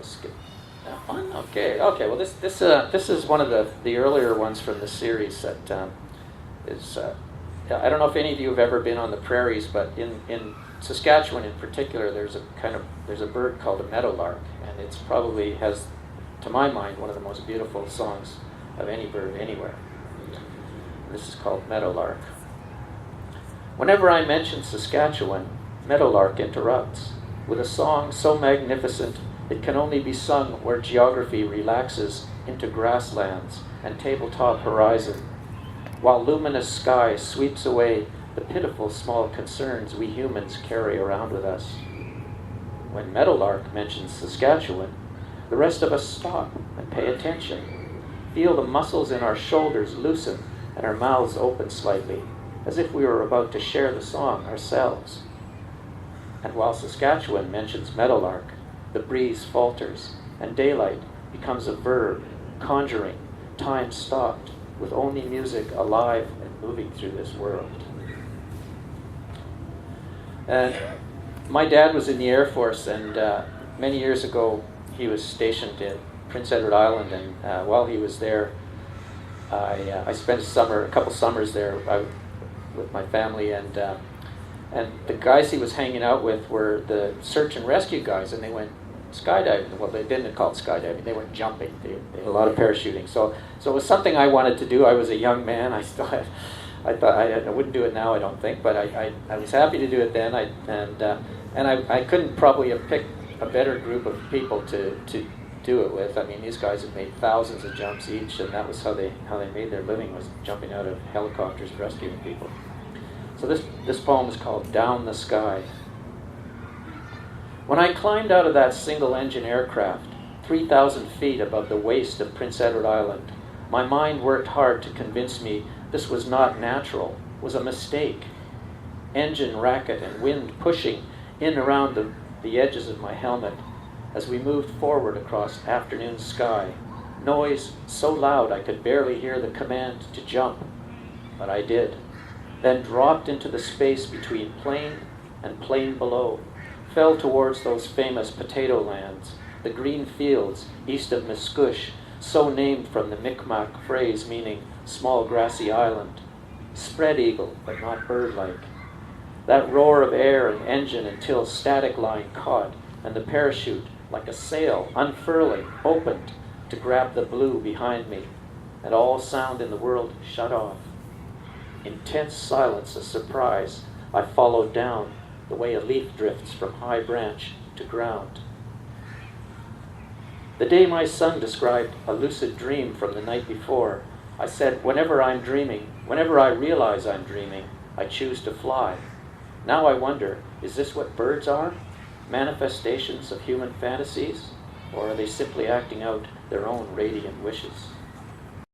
to skip that one. Okay. Well, this is one of the earlier ones from the series that is. I don't know if any of you have ever been on the prairies, but in Saskatchewan in particular, there's a bird called a meadowlark, and it's probably has, to my mind, one of the most beautiful songs of any bird anywhere. This is called Meadowlark. Whenever I mention Saskatchewan, Meadowlark interrupts with a song so magnificent it can only be sung where geography relaxes into grasslands and tabletop horizon, while luminous sky sweeps away the pitiful small concerns we humans carry around with us. When Meadowlark mentions Saskatchewan, the rest of us stop and pay attention, feel the muscles in our shoulders loosen and our mouths open slightly, as if we were about to share the song ourselves. And while Saskatchewan mentions Meadowlark, the breeze falters, and daylight becomes a verb, conjuring time stopped, with only music alive and moving through this world. And my dad was in the Air Force, and many years ago he was stationed in Prince Edward Island, and while he was there, I spent a couple summers there with my family, and the guys he was hanging out with were the search and rescue guys, and they went skydiving. Well, they didn't call it skydiving, they went jumping. They did a lot of parachuting. So it was something I wanted to do. I was a young man. I thought I wouldn't do it now, I don't think, but I was happy to do it then. I couldn't probably have picked a better group of people to do it with. I mean, these guys have made thousands of jumps each, and that was how they made their living, was jumping out of helicopters rescuing people. So this poem is called Down the Sky. When I climbed out of that single-engine aircraft, 3,000 feet above the waist of Prince Edward Island, my mind worked hard to convince me this was not natural, was a mistake. Engine racket and wind pushing in around the edges of my helmet as we moved forward across afternoon sky. Noise so loud I could barely hear the command to jump, but I did. Then dropped into the space between plane and plane below, fell towards those famous potato lands, the green fields east of Miscouche, so named from the Mi'kmaq phrase meaning small grassy island, spread eagle but not bird-like. That roar of air and engine until static line caught, and the parachute, like a sail, unfurling, opened to grab the blue behind me, and all sound in the world shut off. Intense silence, a surprise, I followed down the way a leaf drifts from high branch to ground. The day my son described a lucid dream from the night before, I said, whenever I'm dreaming, whenever I realize I'm dreaming, I choose to fly. Now I wonder, is this what birds are? Manifestations of human fantasies? Or are they simply acting out their own radiant wishes?